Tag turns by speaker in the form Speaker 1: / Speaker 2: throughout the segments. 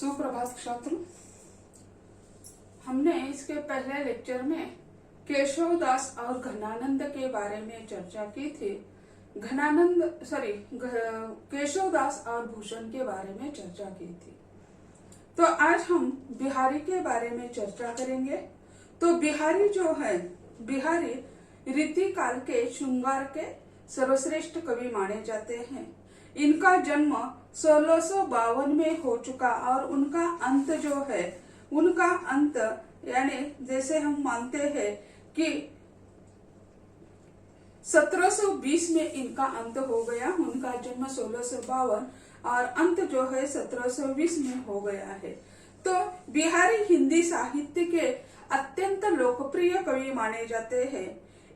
Speaker 1: सुप्रभात छात्रों। हमने इसके पहले लेक्चर में केशव दास और घनानंद के बारे में चर्चा की थी। केशव दास और भूषण के बारे में चर्चा की थी। तो आज हम बिहारी के बारे में चर्चा करेंगे। तो बिहारी जो है, बिहारी रीति काल के श्रृंगार के सर्वश्रेष्ठ कवि माने जाते हैं। इनका जन्म 1652 में हो चुका और उनका अंत जो है, उनका अंत यानी जैसे हम मानते हैं कि 1720 में इनका अंत हो गया। उनका जन्म 1652 और अंत जो है 1720 में हो गया है। तो बिहारी हिंदी साहित्य के अत्यंत लोकप्रिय कवि माने जाते हैं।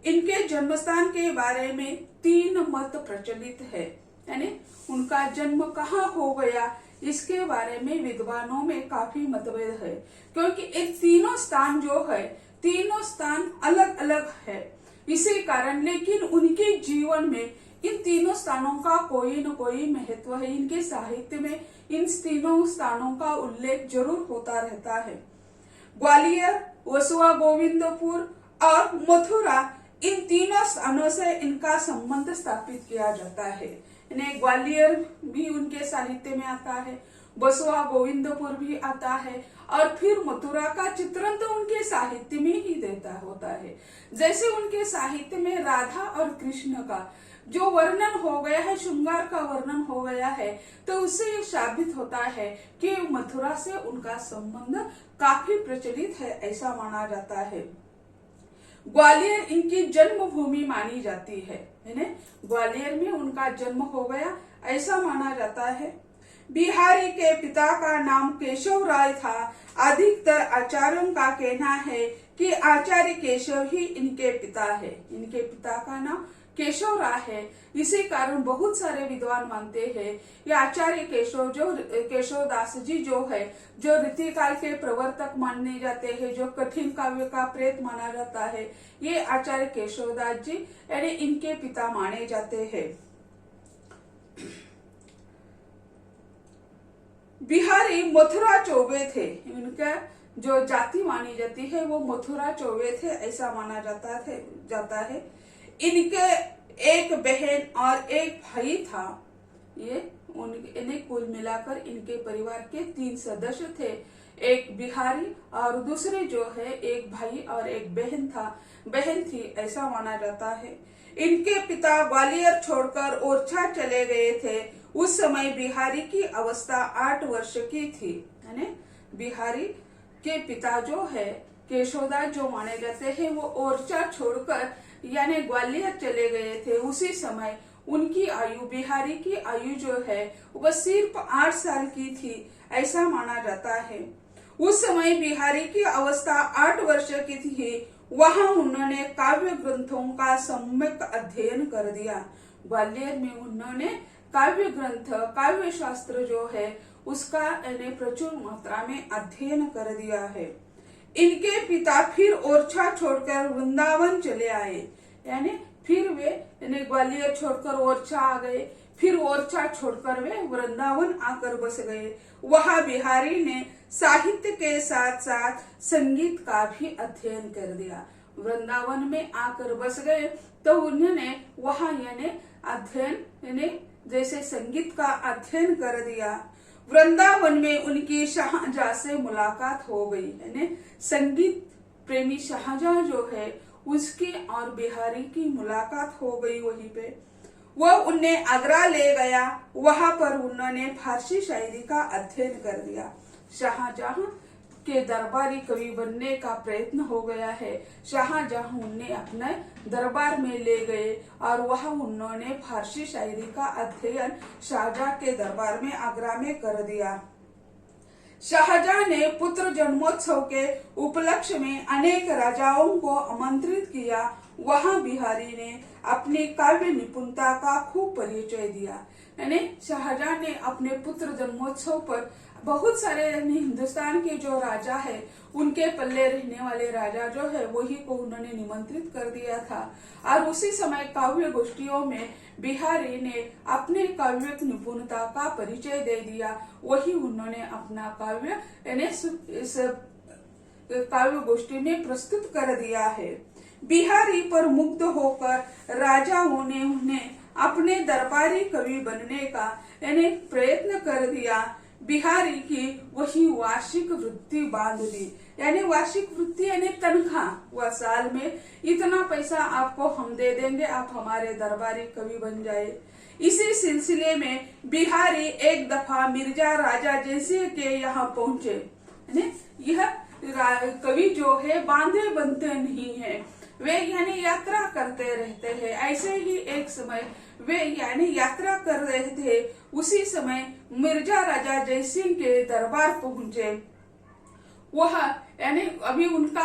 Speaker 1: इनके जन्मस्थान के बारे में 3 मत प्रचलित है, यानी उनका जन्म कहाँ हो गया इसके बारे में विद्वानों में काफी मतभेद है, क्योंकि इन तीनों स्थान जो है, तीनों स्थान अलग अलग है। इसी कारण लेकिन उनके जीवन में इन तीनों स्थानों का कोई न कोई महत्व है। इनके साहित्य में इन तीनों स्थानों का उल्लेख जरूर होता रहता है। ग्वालियर, वसुआ गोविंदपुर और मथुरा, इन तीनों स्थानों से इनका संबंध स्थापित किया जाता है। इन्हें ग्वालियर भी उनके साहित्य में आता है, बसुआ गोविंदपुर भी आता है और फिर मथुरा का चित्रण तो उनके साहित्य में ही देता होता है। जैसे उनके साहित्य में राधा और कृष्ण का जो वर्णन हो गया है, श्रृंगार का वर्णन हो गया है, तो उससे ये साबित होता है कि मथुरा से उनका संबंध काफी प्रचलित है, ऐसा माना जाता है। ग्वालियर इनकी जन्मभूमि मानी जाती है, ग्वालियर में उनका जन्म हो गया ऐसा माना जाता है। बिहारी के पिता का नाम केशव राय था। अधिकतर आचार्यों का कहना है कि आचार्य केशव ही इनके पिता है। इनके पिता का नाम केशव राय है। इसी कारण बहुत सारे विद्वान मानते हैं ये आचार्य केशव जो केशव दास जी जो है, जो रीति काल के प्रवर्तक माने जाते हैं, जो कठिन काव्य का प्रेत माना जाता है, ये आचार्य केशव दास जी यानी इनके पिता माने जाते हैं। बिहारी मथुरा चौबे थे। इनका जो जाति मानी जाती है वो मथुरा चौबे थे, ऐसा माना जाता है। इनके एक बहन और एक भाई था। इन्हें कुल मिलाकर इनके परिवार के 3 सदस्य थे। एक बिहारी और दूसरे जो है एक भाई और एक बहन थी, ऐसा माना जाता है। इनके पिता ग्वालियर छोड़कर ओरछा चले गए थे। उस समय बिहारी की अवस्था 8 वर्ष की थी। यानी बिहारी के पिता जो है केशवदास जो माने जाते हैं, वो ओरछा छोड़कर यानी ग्वालियर चले गए थे। उसी समय उनकी आयु, बिहारी की आयु जो है वह सिर्फ 8 साल की थी, ऐसा माना जाता है। उस समय बिहारी की अवस्था 8 वर्ष की थी। वहां उन्होंने काव्य ग्रंथों का सम्यक अध्ययन कर दिया। ग्वालियर में उन्होंने काव्य ग्रंथ, काव्य शास्त्र जो है उसका प्रचुर मात्रा में अध्ययन कर दिया है। इनके पिता फिर ओरछा छोड़कर वृंदावन चले आए, यानी फिर वे ग्वालियर छोड़कर ओरछा आ गए। फिर ओरछा छोड़कर वे वृंदावन आकर बस गए। वहां बिहारी ने साहित्य के साथ साथ संगीत का भी अध्ययन कर दिया। वृंदावन में आकर बस गए तो उन्होंने वहां अध्ययन जैसे संगीत का अध्ययन कर दिया। वृंदावन में उनकी शाहजहां से मुलाकात हो गई, यानी संगीत प्रेमी शाहजहां जो है उसकी और बिहारी की मुलाकात हो गई। वहीं पे वह उन्हें आगरा ले गया। वहां पर उन्होंने फारसी शायरी का अध्ययन कर दिया। शाहजहां के दरबारी कवि बनने का प्रयत्न हो गया है। शाहजहां उन्हें अपने दरबार में ले गए और वहां उन्होंने फारसी शायरी का अध्ययन शाहजहां के दरबार में आगरा में कर दिया। शाहजहां ने पुत्र जन्मोत्सव के उपलक्ष्य में अनेक राजाओं को आमंत्रित किया। वहां बिहारी ने अपनी काव्य निपुणता का खूब परिचय दिया। यानी शाहजहां ने अपने पुत्र जन्मोत्सव पर बहुत सारे हिंदुस्तान के जो राजा है उनके पल्ले रहने वाले राजा जो है वही को उन्होंने निमंत्रित कर दिया था। और उसी समय काव्य गोष्ठियों में बिहारी ने अपने काव्य निपुणता का परिचय दे दिया। वही उन्होंने अपना काव्य यानी इस काव्य गोष्ठी में प्रस्तुत कर दिया है। बिहारी पर मुग्ध होकर राजाओं ने उन्हें अपने दरबारी कवि बनने का यानी प्रयत्न कर दिया। बिहारी की वही वार्षिक वृत्ति बांध दी, यानी वार्षिक वृत्ति यानी तनख्वाह, वह साल में इतना पैसा आपको हम दे देंगे, आप हमारे दरबारी कवि बन जाए। इसी सिलसिले में बिहारी एक दफा मिर्जा राजा जैसे के यहाँ पहुंचे। यह कवि जो है बांधे बनते नहीं है, वे यानी यात्रा करते रहते हैं। ऐसे ही एक समय वे यानी यात्रा कर रहे थे, उसी समय मिर्जा राजा जयसिंह के दरबार पहुंचे। वह यानी अभी उनका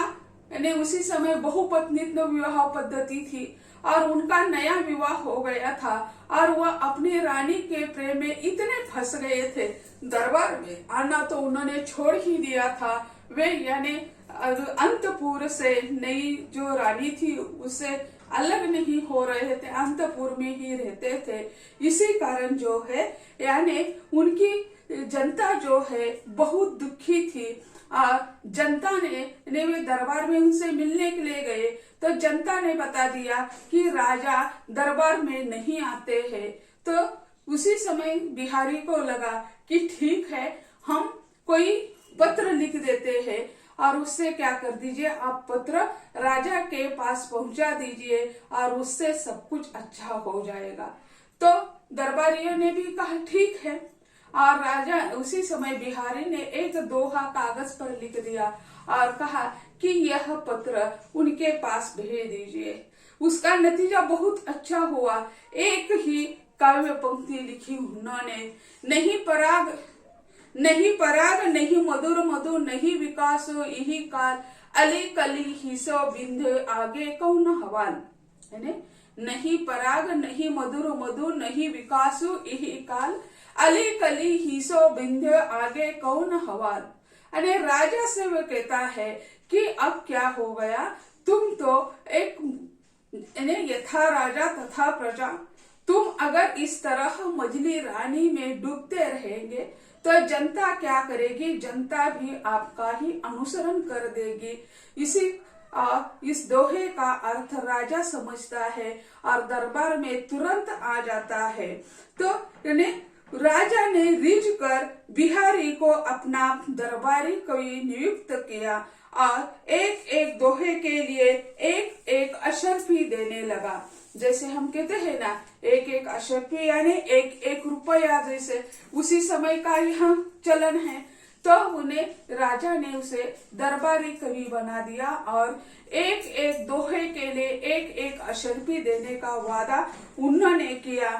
Speaker 1: यानी उसी समय बहुपत्नीत्व विवाह पद्धति थी और उनका नया विवाह हो गया था और वह अपनी रानी के प्रेम में इतने फंस गए थे, दरबार में आना तो उन्होंने छोड़ ही दिया था। वे यानी अंतपुर से नई जो रानी थी उससे अलग नहीं हो रहे थे, अंतपुर में ही रहते थे। इसी कारण जो है यानी उनकी जनता जो है बहुत दुखी थी और जनता ने वे दरबार में उनसे मिलने के लिए गए तो जनता ने बता दिया कि राजा दरबार में नहीं आते हैं। तो उसी समय बिहारी को लगा कि ठीक है, हम कोई पत्र लिख देते हैं और उससे क्या कर दीजिए, आप पत्र राजा के पास पहुंचा दीजिए और उससे सब कुछ अच्छा हो जाएगा। तो दरबारियों ने भी कहा ठीक है और राजा उसी समय बिहारी ने एक दोहा कागज पर लिख दिया और कहा कि यह पत्र उनके पास भेज दीजिए। उसका नतीजा बहुत अच्छा हुआ। एक ही काव्य पंक्ति लिखी उन्होंने, नहीं पराग नहीं मधुर मधु नहीं विकासो यही काल अली कली हिसो बिंद आगे कौन हवाल। नहीं पराग नहीं मधुर मधु नहीं विकासो यही काल अली कली हिसो बिंद आगे कौन हवाल। अरे राजा से वो कहता है कि अब क्या हो गया, तुम तो एक यथा राजा तथा प्रजा, तुम अगर इस तरह मजली रानी में डूबते रहेंगे तो जनता क्या करेगी, जनता भी आपका ही अनुसरण कर देगी। इस दोहे का अर्थ राजा समझता है और दरबार में तुरंत आ जाता है। तो राजा ने रिझ कर बिहारी को अपना दरबारी कवि नियुक्त किया और एक एक दोहे के लिए एक एक अशर्फी देने लगा। जैसे हम कहते हैं ना, एक एक अशर्फी यानी एक एक रुपया, जैसे उसी समय का यहाँ चलन है। तो उन्हें राजा ने उसे दरबारी कवि बना दिया और एक एक दोहे के लिए एक एक अशर्फी देने का वादा उन्होंने किया।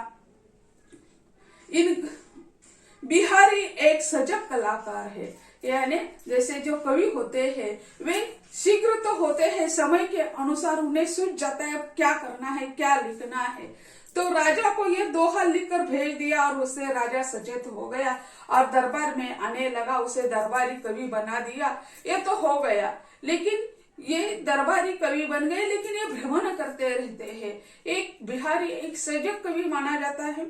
Speaker 1: बिहारी एक सजग कलाकार है, यानी जैसे जो कवि होते हैं वे शीघ्र तो होते हैं, समय के अनुसार उन्हें सूझ जाता है क्या करना है, क्या लिखना है। तो राजा को ये दोहा लिखकर भेज दिया और उससे राजा सचेत हो गया और दरबार में आने लगा, उसे दरबारी कवि बना दिया। ये तो हो गया, लेकिन ये दरबारी कवि बन गए, लेकिन ये भ्रमण करते रहते हैं। एक बिहारी एक सजग कवि माना जाता है।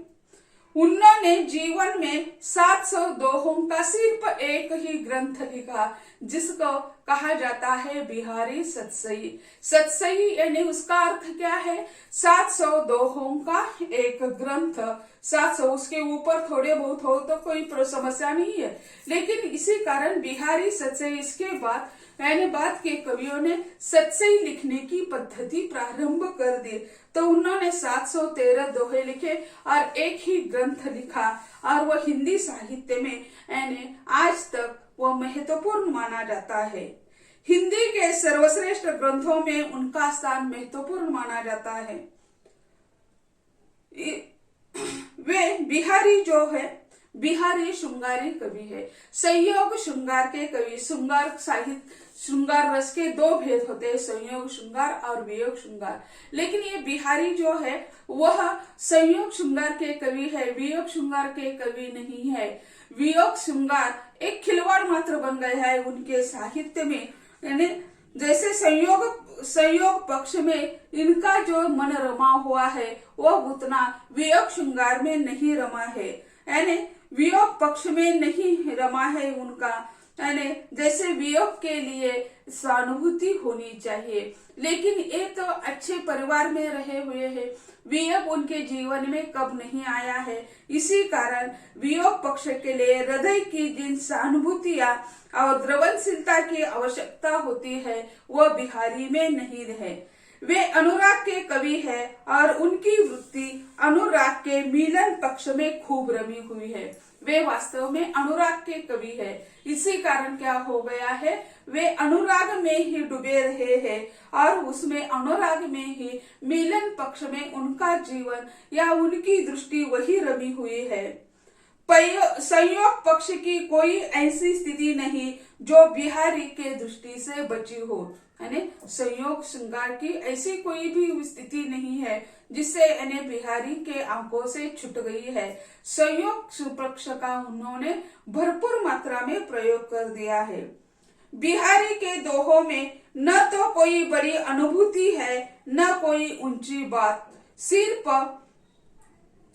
Speaker 1: उन्होंने जीवन में 700 दोहों का सिर्फ एक ही ग्रंथ लिखा जिसको कहा जाता है बिहारी सतसई। सतसई यानी उसका अर्थ क्या है, 700 दोहों का एक ग्रंथ। 700 उसके ऊपर थोड़े बहुत हो तो कोई समस्या नहीं है, लेकिन इसी कारण बिहारी सतसई, इसके बाद यानी बाद के कवियों ने सतसई लिखने की पद्धति प्रारंभ कर दी। तो उन्होंने 713 दोहे लिखे और एक ही ग्रंथ लिखा और वह हिंदी साहित्य में यानी आज तक वह महत्वपूर्ण माना जाता है। हिंदी के सर्वश्रेष्ठ ग्रंथों में उनका स्थान महत्वपूर्ण माना जाता है। वे बिहारी जो है बिहारी श्रृंगारी कवि है। संयोग श्रृंगार के कवि, श्रृंगार साहित्य, श्रृंगार रस के दो भेद होते हैं, संयोग श्रृंगार और वियोग श्रृंगार। लेकिन ये बिहारी जो है वह संयोग श्रृंगार के कवि है, वियोग श्रृंगार के कवि नहीं है। वियोग श्रृंगार एक खिलवाड़ मात्र बन गया है उनके साहित्य में। यानी जैसे संयोग पक्ष में इनका जो मन रमा हुआ है वो उतना वियोग श्रृंगार में नहीं रमा है। यानी वियोग पक्ष में नहीं रमा है उनका। यानी जैसे वियोग के लिए सहानुभूति होनी चाहिए, लेकिन ये तो अच्छे परिवार में रहे हुए हैं, वियोग उनके जीवन में कब नहीं आया है। इसी कारण वियोग पक्ष के लिए हृदय की जिन सहानुभूतियां और द्रवनशीलता की आवश्यकता होती है वह बिहारी में नहीं रहे। वे अनुराग के कवि है और उनकी वृत्ति अनुराग के मिलन पक्ष में खूब रमी हुई है। वे वास्तव में अनुराग के कवि है। इसी कारण क्या हो गया है, वे अनुराग में ही डूबे रहे हैं और उसमें अनुराग में ही मिलन पक्ष में उनका जीवन या उनकी दृष्टि वही रमी हुई है। संयोग पक्ष की कोई ऐसी स्थिति नहीं जो बिहारी के दृष्टि से बची हो। यानी संयोग श्रृंगार की ऐसी कोई भी स्थिति नहीं है जिससे यानी बिहारी के आंखों से छूट गई है। संयोग पक्ष का उन्होंने भरपूर मात्रा में प्रयोग कर दिया है। बिहारी के दोहों में न तो कोई बड़ी अनुभूति है न कोई ऊंची बात,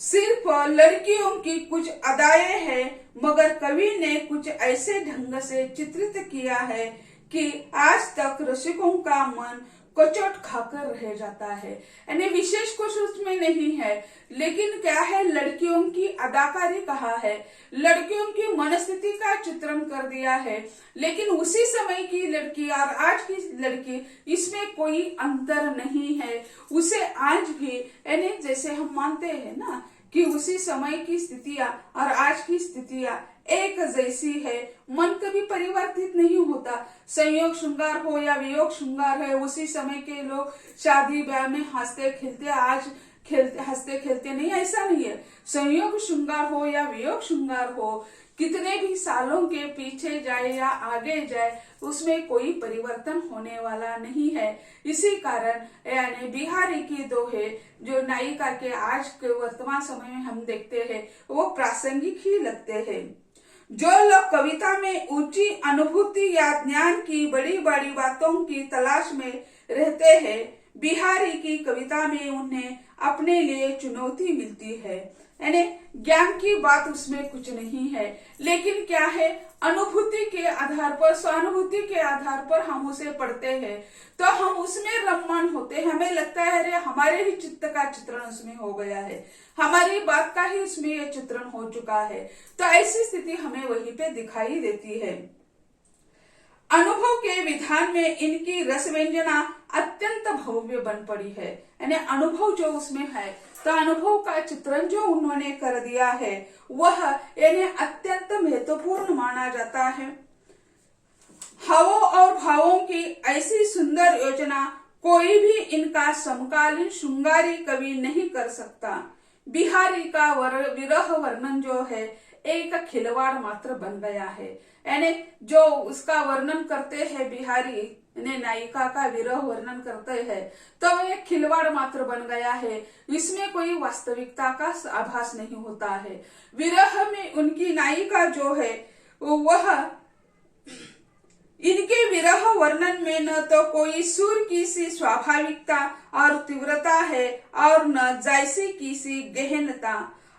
Speaker 1: सिर्फ लड़कियों की कुछ अदाएं हैं, मगर कवि ने कुछ ऐसे ढंग से चित्रित किया है कि आज तक रसिकों का मन कचोट खाकर रह जाता है। यानी विशेष कुछ उसमें नहीं है, लेकिन क्या है, लड़कियों की अदाकारी कहा है, लड़कियों की मनस्थिति का चित्रण कर दिया है। लेकिन उसी समय की लड़की और आज की लड़की इसमें कोई अंतर नहीं है। उसे आज भी यानी जैसे हम मानते हैं ना कि उसी समय की स्थितियां और आज की स्थितियां एक जैसी है, मन कभी परिवर्तित नहीं होता। संयोग श्रृंगार हो या वियोग श्रृंगार है, उसी समय के लोग शादी ब्याह में हंसते खेलते, आज हंसते खेलते नहीं, ऐसा नहीं है। संयोग श्रृंगार हो या वियोग श्रृंगार हो, कितने भी सालों के पीछे जाए या आगे जाए, उसमें कोई परिवर्तन होने वाला नहीं है। इसी कारण यानी बिहारी की दोहे जो नायिका के आज के वर्तमान समय में हम देखते हैं वो प्रासंगिक ही लगते हैं। जो लोग कविता में ऊंची अनुभूति या ज्ञान की बड़ी बड़ी बातों की तलाश में रहते हैं, बिहारी की कविता में उन्हें अपने लिए चुनौती मिलती है। यानी ज्ञान की बात उसमें कुछ नहीं है, लेकिन क्या है, अनुभूति के आधार पर, सहानुभूति के आधार पर हम उसे पढ़ते हैं तो हम उसमें रममान होते हैं। हमें लगता है अरे हमारे ही चित्त का चित्रण उसमें हो गया है, हमारी बात का ही उसमें यह चित्रण हो चुका है। तो ऐसी स्थिति हमें वहीं पे दिखाई देती है। अनुभव के विधान में इनकी रस व्यंजना अत्यंत भव्य बन पड़ी है। यानी अनुभव जो उसमें है, तो अनुभव का चित्रण जो उन्होंने कर दिया है वह यानी अत्यंत महत्वपूर्ण माना जाता है। हवों और भावों की ऐसी सुंदर योजना कोई भी इनका समकालीन श्रृंगारी कवि नहीं कर सकता। बिहारी का विरह वर्णन जो है एक खिलवाड़ मात्र बन गया है। यानी जो उसका वर्णन करते हैं बिहारी ने, नायिका का विरह वर्णन करते हैं, तो एक खिलवाड़ मात्र बन गया है। इसमें कोई वास्तविकता का आभास नहीं होता है। विरह में उनकी नायिका जो है वह, इनके विरह वर्णन में न तो कोई सुर की सी स्वाभाविकता और तीव्रता है और न जैसी की सी गहनता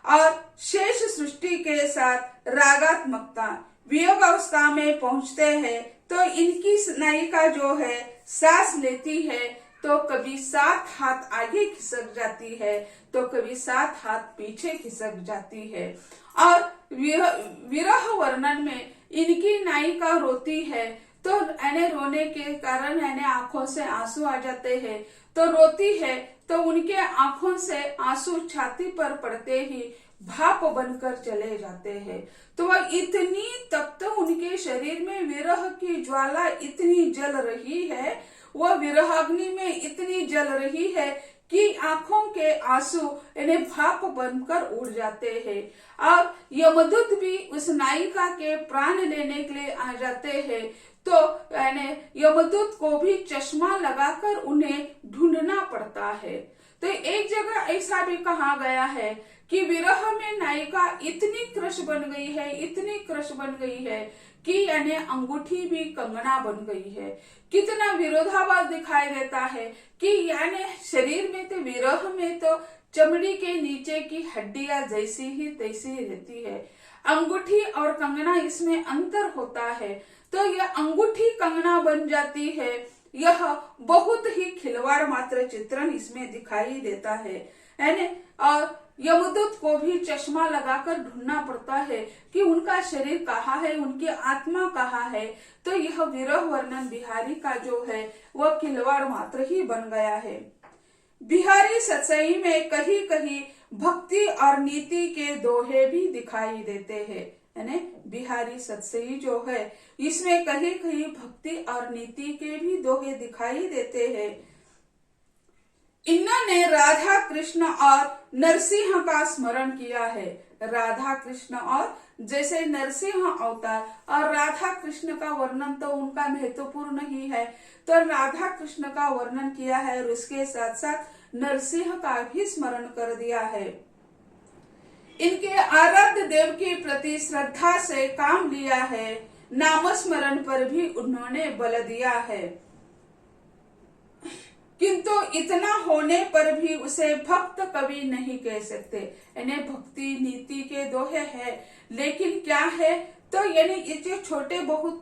Speaker 1: और शेष सृष्टि के साथ रागात्मकता। वियोग अवस्था में पहुंचते हैं तो इनकी नायिका जो है सांस लेती है तो कभी 7 हाथ आगे खिसक जाती है तो कभी 7 हाथ पीछे खिसक जाती है। और विरह वर्णन में इनकी नायिका रोती है तो रोने के कारण आंखों से आंसू आ जाते हैं, तो रोती है तो उनके आंखों से आंसू छाती पर पड़ते ही भाप बनकर चले जाते हैं। तो वह इतनी तप्त उनके शरीर में विरह की ज्वाला इतनी जल रही है, वह विरहाग्नि में इतनी जल रही है कि आंखों के आंसू इन्हें भाप बनकर उड़ जाते हैं और यमदूत भी उस नायिका के प्राण लेने के लिए आ जाते हैं। तो यमदूत को भी चश्मा लगाकर उन्हें ढूंढना पड़ता है। तो एक जगह ऐसा भी कहा गया है कि विरह में नायिका इतनी क्रश बन गई है, इतनी क्रश बन गई है कि अंगूठी भी कंगना बन गई है। कितना विरोधाभास दिखाई देता है कि शरीर में तो विरह में तो चमड़ी के नीचे की हड्डियां जैसी ही तैसी रहती है, अंगूठी और कंगना इसमें अंतर होता है। तो यह अंगूठी कंगना बन जाती है, यह बहुत ही खिलवाड़ मात्र चित्रण इसमें दिखाई देता है। और यमदूत को भी चश्मा लगाकर ढूंढना पड़ता है कि उनका शरीर कहाँ है, उनकी आत्मा कहाँ है। तो यह विरह वर्णन बिहारी का जो है वह खिलवाड़ मात्र ही बन गया है। बिहारी सतसई में कहीं कहीं भक्ति और नीति के दोहे भी दिखाई देते हैं। बिहारी सतसई जो है इसमें कहीं कहीं भक्ति और नीति के भी दोहे दिखाई देते हैं। इन्होंने राधा कृष्ण और नरसिंह का स्मरण किया है। राधा कृष्ण और जैसे नरसिंह अवतार और राधा कृष्ण का वर्णन तो उनका महत्वपूर्ण ही है, तो राधा कृष्ण का वर्णन किया है और उसके साथ साथ नरसिंह का भी स्मरण कर दिया है। इनके आराध्य देव के प्रति श्रद्धा से काम लिया है, नामस्मरण पर भी उन्होंने बल दिया है, किंतु इतना होने पर भी उसे भक्त कवि नहीं कह सकते। भक्ति नीति के दोहे है, लेकिन क्या है तो ये छोटे बहुत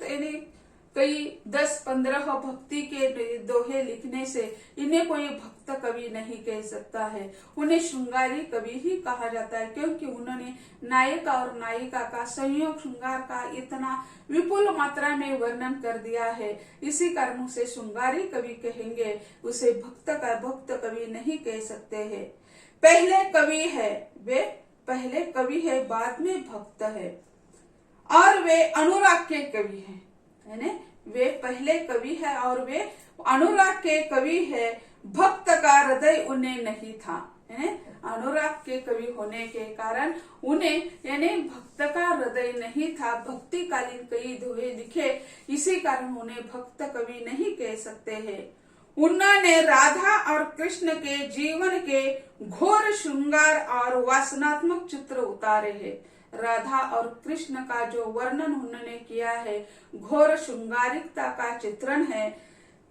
Speaker 1: कई 10-15 भक्ति के दोहे लिखने से इन्हें कोई भक्त कवि नहीं कह सकता है। उन्हें श्रृंगारी कवि ही कहा जाता है, क्योंकि उन्होंने नायक और नायिका का संयोग श्रृंगार का इतना विपुल मात्रा में वर्णन कर दिया है। इसी कारण उसे श्रृंगारी कवि कहेंगे, उसे भक्त कवि नहीं कह सकते हैं। पहले कवि है, वे पहले कवि है, बाद में भक्त है, और वे अनुराग के कवि हैं। वे पहले कवि है और वे अनुराग के कवि है। भक्त का हृदय उन्हें नहीं था। अनुराग के कवि होने के कारण उन्हें भक्त का हृदय नहीं था। भक्ति कालीन कई दोहे लिखे, इसी कारण उन्हें भक्त कवि नहीं कह सकते हैं। उन्होंने राधा और कृष्ण के जीवन के घोर श्रृंगार और वासनात्मक चित्र उतारे हैं। राधा और कृष्ण का जो वर्णन उन्होंने किया है घोर श्रृंगारिकता का चित्रण है।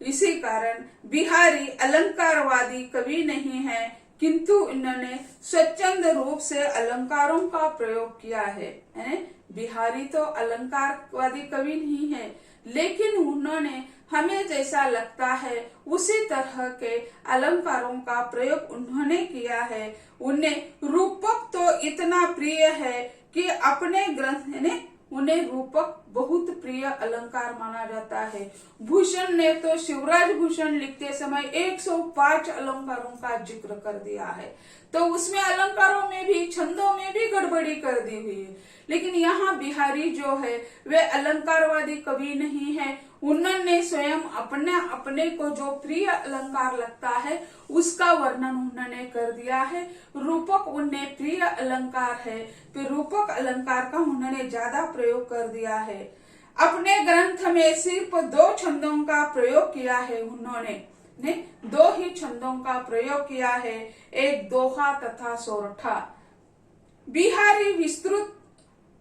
Speaker 1: इसी कारण बिहारी अलंकारवादी कवि नहीं है, किंतु इन्होंने स्वच्छंद रूप से अलंकारों का प्रयोग किया है। बिहारी तो अलंकारवादी कवि नहीं है, लेकिन उन्होंने हमें जैसा लगता है उसी तरह के अलंकारों का प्रयोग उन्होंने किया है। उन्हें रूपक तो इतना प्रिय है कि अपने ग्रंथ उन्हें रूपक बहुत प्रिय अलंकार माना जाता है। भूषण ने तो शिवराज भूषण लिखते समय 105 अलंकारों का जिक्र कर दिया है, तो उसमें अलंकारों में भी छंदों में भी गड़बड़ी कर दी हुई है। लेकिन यहाँ बिहारी जो है वे अलंकारवादी कवि नहीं है। उन्होंने स्वयं अपने को जो प्रिय अलंकार लगता है उसका वर्णन उन्होंने कर दिया है। रूपक उन्हें प्रिय अलंकार है, फिर रूपक अलंकार का उन्होंने ज्यादा प्रयोग कर दिया है। अपने ग्रंथ में सिर्फ 2 छंदों का प्रयोग किया है। उन्होंने 2 ही छंदों का प्रयोग किया है, एक दोहा तथा सोरठा। बिहारी विस्तृत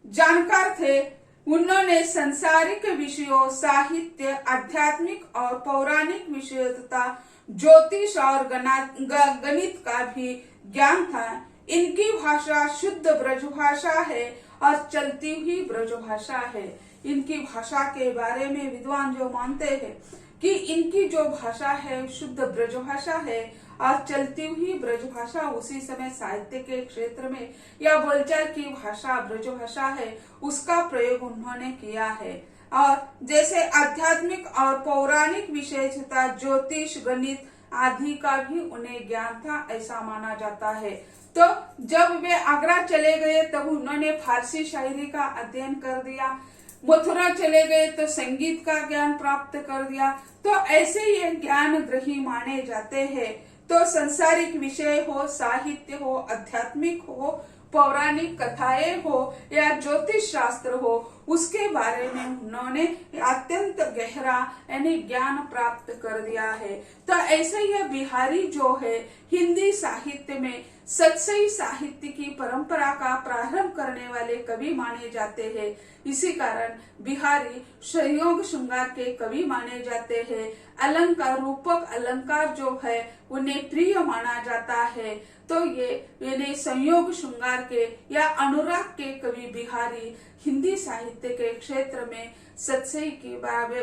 Speaker 1: जानकार थे। उन्होंने सांसारिक विषयों, साहित्य, आध्यात्मिक और पौराणिक विषयों तथा ज्योतिष और गणित का भी ज्ञान था। इनकी भाषा शुद्ध ब्रजभाषा है और चलती हुई ब्रजभाषा है। इनकी भाषा के बारे में विद्वान जो मानते हैं कि इनकी जो भाषा है शुद्ध ब्रजभाषा है और चलती हुई ब्रजभाषा, उसी समय साहित्य के क्षेत्र में या बोलचाल की भाषा ब्रजभाषा है, उसका प्रयोग उन्होंने किया है। और जैसे आध्यात्मिक और पौराणिक विषय तथा ज्योतिष, गणित आदि का भी उन्हें ज्ञान था, ऐसा माना जाता है। तो जब वे आगरा चले गए तब उन्होंने फारसी शायरी का अध्ययन कर दिया। मथुरा चले गए तो संगीत का ज्ञान प्राप्त कर दिया। तो ऐसे ये ज्ञान ग्रही माने जाते हैं। तो संसारिक विषय हो, साहित्य हो, आध्यात्मिक हो, पौराणिक कथाएं हो या ज्योतिष शास्त्र हो, उसके बारे में उन्होंने अत्यंत गहरा यानी ज्ञान प्राप्त कर दिया है। तो ऐसे यह बिहारी जो है हिंदी साहित्य में सतसई साहित्य की परंपरा का प्रारंभ करने वाले कवि माने जाते हैं। इसी कारण बिहारी संयोग श्रृंगार के कवि माने जाते हैं। अलंकार, रूपक अलंकार जो है उन्हें प्रिय माना जाता है। तो ये संयोग श्रृंगार के या अनुराग के कवि बिहारी हिंदी साहित्य के क्षेत्र में सतसई के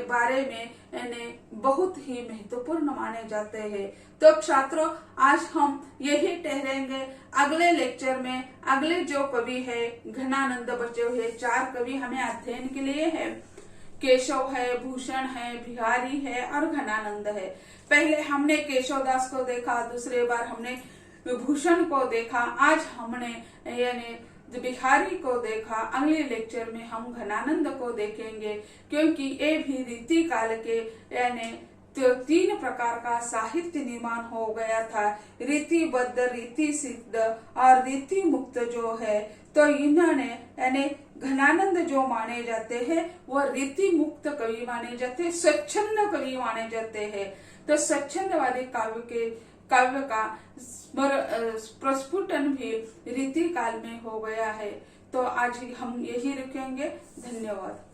Speaker 1: बारे में बहुत ही महत्वपूर्ण माने जाते हैं। तो छात्रों, आज हम यही ठहरेंगे। अगले लेक्चर में अगले जो कवि है घनानंद बचे हुए 4 कवि हमें अध्ययन के लिए है। केशव है, भूषण है, बिहारी है और घनानंद है। पहले हमने केशवदास को देखा, दूसरे बार हमने भूषण को देखा, आज हमने यानी बिहारी को देखा। अगले लेक्चर में हम घनानंद को देखेंगे, क्योंकि ये भी रीति काल के यानी 3 प्रकार का साहित्य निर्माण हो गया था, रीतिबद्ध, रीति सिद्ध और रीति मुक्त जो है। तो इन्होंने यानी घनानंद जो माने जाते हैं वो रीति मुक्त कवि माने जाते हैं, स्वच्छंद कवि माने जाते हैं। तो स्वच्छंदवादी काव्य का प्रस्फुटन भी रीति काल में हो गया है। तो आज हम यही रुकेंगे। धन्यवाद।